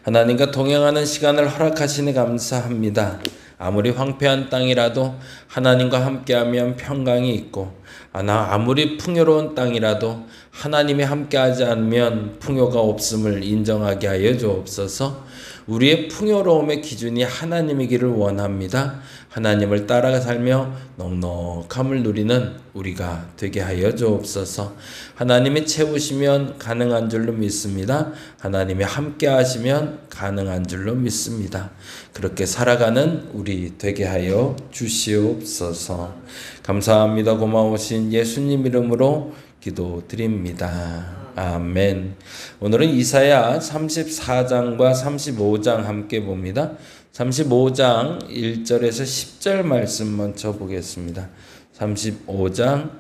하나님과 동행하는 시간을 허락하시니 감사합니다. 아무리 황폐한 땅이라도 하나님과 함께하면 평강이 있고, 아무리 풍요로운 땅이라도 하나님이 함께하지 않으면 풍요가 없음을 인정하게 하여 주옵소서. 우리의 풍요로움의 기준이 하나님이기를 원합니다. 하나님을 따라 살며 넉넉함을 누리는 우리가 되게 하여 주옵소서. 하나님이 채우시면 가능한 줄로 믿습니다. 하나님이 함께 하시면 가능한 줄로 믿습니다. 그렇게 살아가는 우리 되게 하여 주시옵소서. 감사합니다. 고마우신 예수님 이름으로 기도드립니다. 아멘. 오늘은 이사야 34장과 35장 함께 봅니다. 35장 1절에서 10절 말씀 먼저 보겠습니다. 35장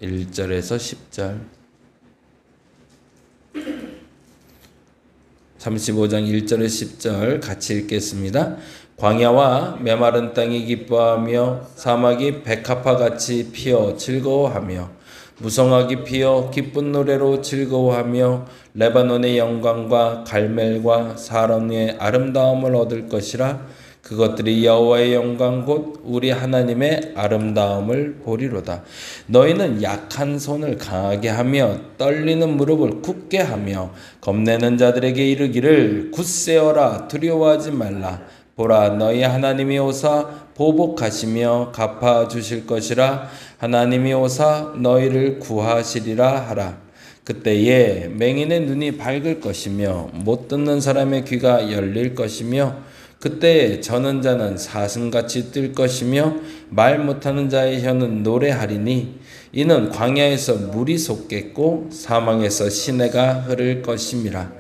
1절에서 10절. 35장 1절에서 10절 같이 읽겠습니다. 광야와 메마른 땅이 기뻐하며 사막이 백합화같이 피어 즐거워하며 무성하게 피어 기쁜 노래로 즐거워하며 레바논의 영광과 갈멜과 사론의 아름다움을 얻을 것이라. 그것들이 여호와의 영광 곧 우리 하나님의 아름다움을 보리로다. 너희는 약한 손을 강하게 하며 떨리는 무릎을 굳게 하며 겁내는 자들에게 이르기를 굳세어라 두려워하지 말라. 보라, 너희 하나님이 오사 보복하시며 갚아주실 것이라. 하나님이 오사 너희를 구하시리라 하라. 그때에 맹인의 눈이 밝을 것이며 못 듣는 사람의 귀가 열릴 것이며 그때에 저는 자는 사슴같이 뜰 것이며 말 못하는 자의 혀는 노래하리니 이는 광야에서 물이 솟겠고 사망에서 시내가 흐를 것임이라.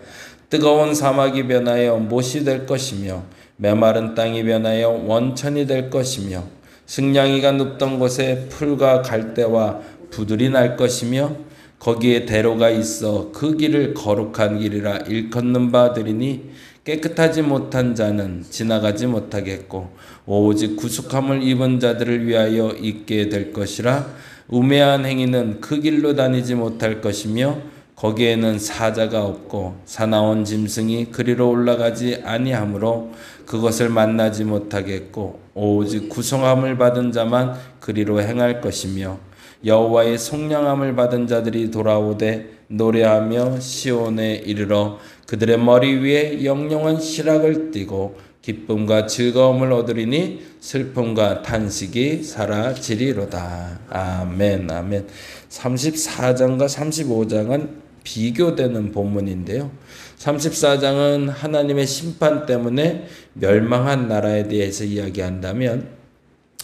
뜨거운 사막이 변하여 못이 될 것이며 메마른 땅이 변하여 원천이 될 것이며 승냥이가 눕던 곳에 풀과 갈대와 부들이 날 것이며 거기에 대로가 있어 그 길을 거룩한 길이라 일컫는 바들이니 깨끗하지 못한 자는 지나가지 못하겠고 오직 구속함을 입은 자들을 위하여 있게 될 것이라. 우매한 행위는 그 길로 다니지 못할 것이며 거기에는 사자가 없고 사나운 짐승이 그리로 올라가지 아니하므로 그것을 만나지 못하겠고 오직 구성함을 받은 자만 그리로 행할 것이며 여호와의 속량함을 받은 자들이 돌아오되 노래하며 시온에 이르러 그들의 머리 위에 영영한 시락을 띠고 기쁨과 즐거움을 얻으리니 슬픔과 탄식이 사라지리로다. 아멘. 아멘. 34장과 35장은 비교되는 본문인데요. 34장은 하나님의 심판 때문에 멸망한 나라에 대해서 이야기한다면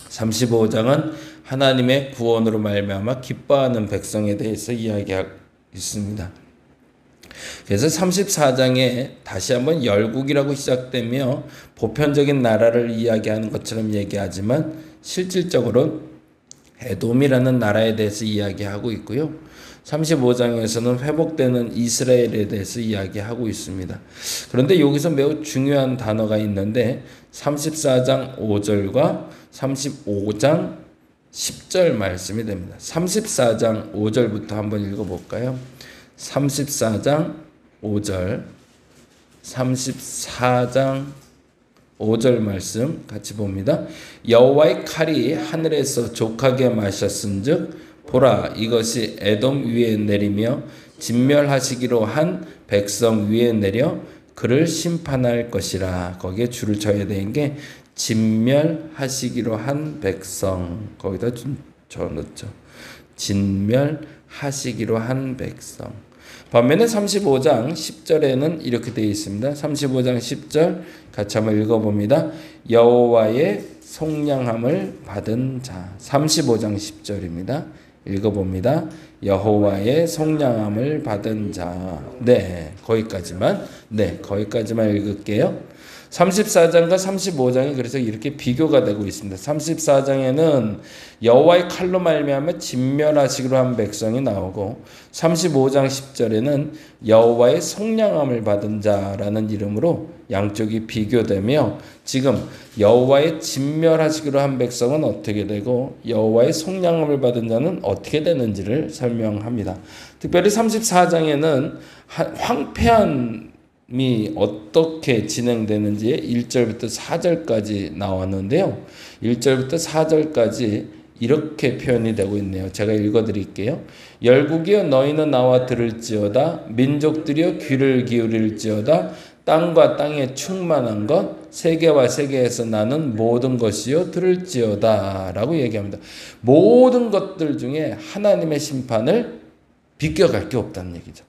35장은 하나님의 구원으로 말미암아 기뻐하는 백성에 대해서 이야기하고 있습니다. 그래서 34장에 다시 한번 열국이라고 시작되며 보편적인 나라를 이야기하는 것처럼 얘기하지만 실질적으로 에돔이라는 나라에 대해서 이야기하고 있고요. 35장에서는 회복되는 이스라엘에 대해서 이야기하고 있습니다. 그런데 여기서 매우 중요한 단어가 있는데 34장 5절과 35장 10절 말씀이 됩니다. 34장 5절부터 한번 읽어볼까요? 34장 5절 34장 5절 말씀 같이 봅니다. 여호와의 칼이 하늘에서 족하게 마셨은즉 보라, 이것이 에돔 위에 내리며 진멸하시기로 한 백성 위에 내려 그를 심판할 것이라. 거기에 줄을 쳐야 되는 게 진멸하시기로 한 백성, 거기다 저 넣죠. 진멸하시기로 한 백성. 반면에 35장 10절에는 이렇게 되어 있습니다. 35장 10절 같이 한번 읽어봅니다. 여호와의 속량함을 받은 자. 35장 10절입니다. 읽어봅니다. 여호와의 속량함을 받은 자. 거기까지만 읽을게요. 34장과 35장이 그래서 이렇게 비교가 되고 있습니다. 34장에는 여호와의 칼로 말미암아 진멸하시기로 한 백성이 나오고 35장 10절에는 여호와의 속량함을 받은 자라는 이름으로 양쪽이 비교되며 지금 여호와의 진멸하시기로 한 백성은 어떻게 되고 여호와의 속량함을 받은 자는 어떻게 되는지를 설명합니다. 특별히 34장에는 황폐한 어떻게 진행되는지 1절부터 4절까지 나왔는데요. 1절부터 4절까지 이렇게 표현이 되고 있네요. 제가 읽어드릴게요. 열국이여 너희는 나와 들을지어다. 민족들이여 귀를 기울일지어다. 땅과 땅에 충만한 것 세계와 세계에서 나는 모든 것이요 들을지어다 라고 얘기합니다. 모든 것들 중에 하나님의 심판을 비껴갈 게 없다는 얘기죠.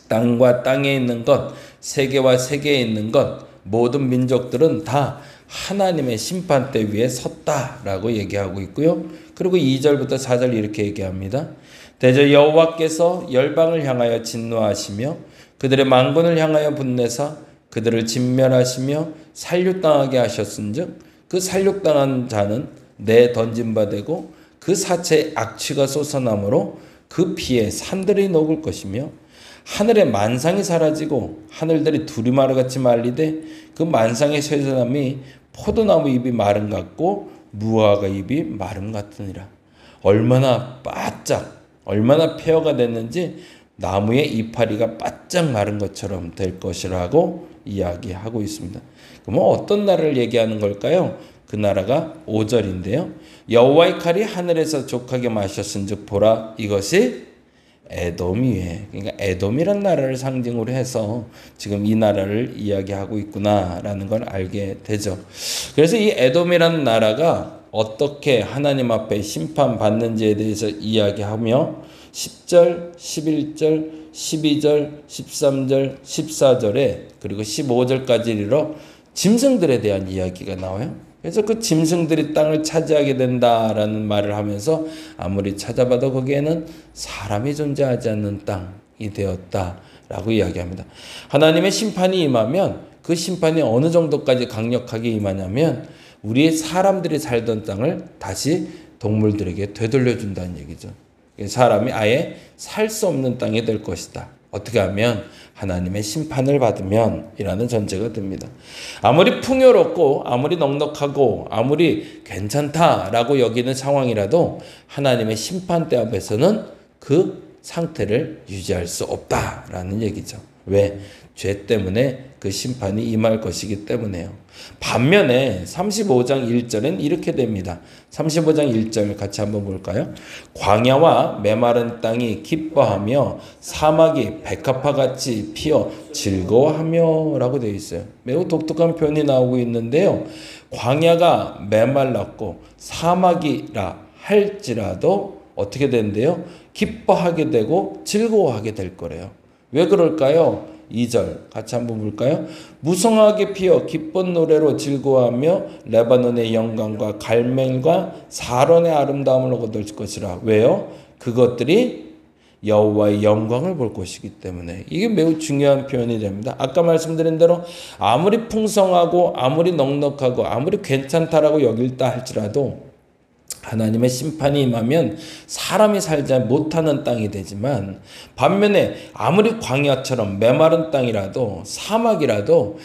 땅과 땅에 있는 것, 세계와 세계에 있는 것, 모든 민족들은 다 하나님의 심판대 위에 섰다라고 얘기하고 있고요. 그리고 2절부터 4절 이렇게 얘기합니다. 대저 여호와께서 열방을 향하여 진노하시며 그들의 만군을 향하여 분내사 그들을 진멸하시며 살육당하게 하셨은즉 그 살육당한 자는 내 던진 바 되고 그 사체에 악취가 솟아나므로 그 피에 산들이 녹을 것이며 하늘의 만상이 사라지고 하늘들이 두리마르같이 말리되 그 만상의 쇠사람이 포도나무 잎이 마름 같고 무화과 잎이 마름 같으니라. 얼마나 바짝 얼마나 폐허가 됐는지 나무의 이파리가 바짝 마른 것처럼 될 것이라고 이야기하고 있습니다. 그럼 어떤 나라를 얘기하는 걸까요? 그 나라가 5절인데요. 여호와의 칼이 하늘에서 족하게 마셨은즉 보라 이것이 에돔이에, 그러니까 에돔이란 나라를 상징으로 해서 지금 이 나라를 이야기하고 있구나라는 걸 알게 되죠. 그래서 이 에돔이라는 나라가 어떻게 하나님 앞에 심판받는지에 대해서 이야기하며 10절, 11절, 12절, 13절, 14절에 그리고 15절까지 이르러 짐승들에 대한 이야기가 나와요. 그래서 그 짐승들이 땅을 차지하게 된다라는 말을 하면서 아무리 찾아봐도 거기에는 사람이 존재하지 않는 땅이 되었다라고 이야기합니다. 하나님의 심판이 임하면 그 심판이 어느 정도까지 강력하게 임하냐면 우리 사람들이 살던 땅을 다시 동물들에게 되돌려준다는 얘기죠. 사람이 아예 살 수 없는 땅이 될 것이다. 어떻게 하면 하나님의 심판을 받으면 이라는 전제가 됩니다. 아무리 풍요롭고 아무리 넉넉하고 아무리 괜찮다라고 여기는 상황이라도 하나님의 심판대 앞에서는 그 상태를 유지할 수 없다라는 얘기죠. 왜? 죄 때문에 그 심판이 임할 것이기 때문에요. 반면에 35장 1절엔 이렇게 됩니다. 35장 1절 같이 한번 볼까요? 광야와 메마른 땅이 기뻐하며 사막이 백합화같이 피어 즐거워하며 라고 되어 있어요. 매우 독특한 표현이 나오고 있는데요. 광야가 메말랐고 사막이라 할지라도 어떻게 된대요? 기뻐하게 되고 즐거워하게 될 거래요. 왜 그럴까요? 2절 같이 한번 볼까요? 무성하게 피어 기쁜 노래로 즐거워하며 레바논의 영광과 갈멜과 사론의 아름다움을 얻을 것이라. 왜요? 그것들이 여호와의 영광을 볼 것이기 때문에. 이게 매우 중요한 표현이 됩니다. 아까 말씀드린 대로 아무리 풍성하고 아무리 넉넉하고 아무리 괜찮다라고 여길다 할지라도 하나님의 심판이 임하면 사람이 살지 못하는 땅이 되지만 반면에 아무리 광야처럼 메마른 땅이라도 사막이라도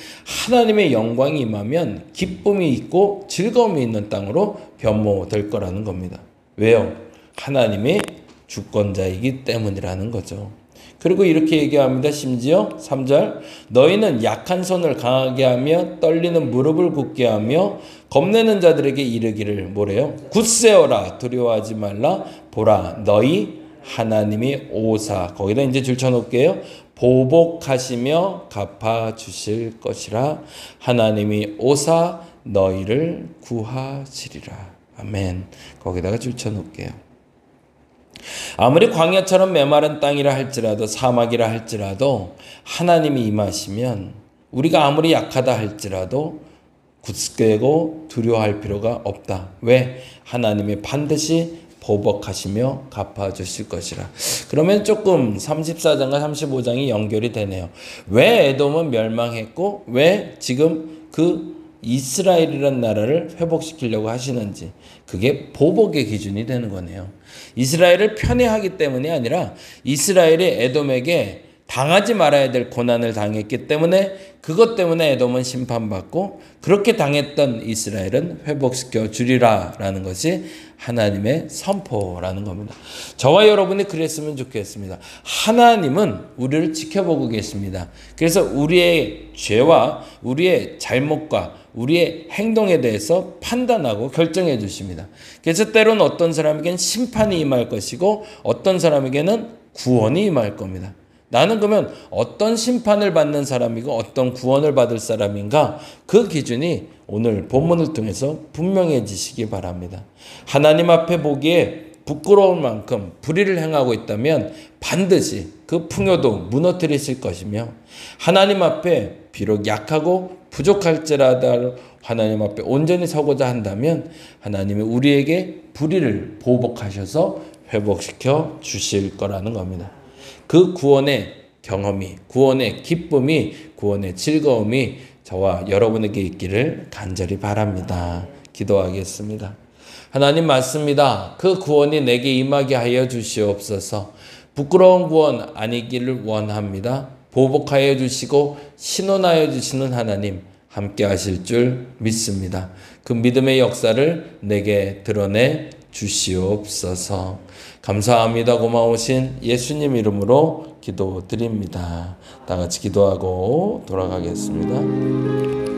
하나님의 영광이 임하면 기쁨이 있고 즐거움이 있는 땅으로 변모될 거라는 겁니다. 왜요? 하나님이 주권자이기 때문이라는 거죠. 그리고 이렇게 얘기합니다. 심지어 3절 너희는 약한 손을 강하게 하며 떨리는 무릎을 굳게 하며 겁내는 자들에게 이르기를 뭐래요? 굳세어라 두려워하지 말라 보라 너희 하나님이 오사 거기다 이제 줄쳐놓을게요. 보복하시며 갚아주실 것이라 하나님이 오사 너희를 구하시리라. 아멘. 거기다가 줄쳐놓을게요. 아무리 광야처럼 메마른 땅이라 할지라도 사막이라 할지라도 하나님이 임하시면 우리가 아무리 약하다 할지라도 굳게 두려워할 필요가 없다. 왜? 하나님이 반드시 보복하시며 갚아주실 것이라. 그러면 조금 34장과 35장이 연결이 되네요. 왜 에돔은 멸망했고 왜 지금 그 이스라엘이라는 나라를 회복시키려고 하시는지 그게 보복의 기준이 되는 거네요. 이스라엘을 편애하기 때문이 아니라 이스라엘이 에돔에게 당하지 말아야 될 고난을 당했기 때문에 그것 때문에 에돔은 심판받고 그렇게 당했던 이스라엘은 회복시켜 주리라 라는 것이 하나님의 선포라는 겁니다. 저와 여러분이 그랬으면 좋겠습니다. 하나님은 우리를 지켜보고 계십니다. 그래서 우리의 죄와 우리의 잘못과 우리의 행동에 대해서 판단하고 결정해 주십니다. 그래서 때로는 어떤 사람에게는 심판이 임할 것이고 어떤 사람에게는 구원이 임할 겁니다. 나는 그러면 어떤 심판을 받는 사람이고 어떤 구원을 받을 사람인가? 그 기준이 오늘 본문을 통해서 분명해지시기 바랍니다. 하나님 앞에 보기에 부끄러울 만큼 불의를 행하고 있다면 반드시 그 풍요도 무너뜨리실 것이며 하나님 앞에 비록 약하고 부족할지라도 하나님 앞에 온전히 서고자 한다면 하나님이 우리에게 불의를 보복하셔서 회복시켜 주실 거라는 겁니다. 그 구원의 경험이, 구원의 기쁨이, 구원의 즐거움이 저와 여러분에게 있기를 간절히 바랍니다. 기도하겠습니다. 하나님 맞습니다. 그 구원이 내게 임하게 하여 주시옵소서. 부끄러운 구원 아니기를 원합니다. 보복하여 주시고 신원하여 주시는 하나님 함께 하실 줄 믿습니다. 그 믿음의 역사를 내게 드러내 주시옵소서. 감사합니다. 고마우신 예수님 이름으로 기도드립니다. 다 같이 기도하고 돌아가겠습니다.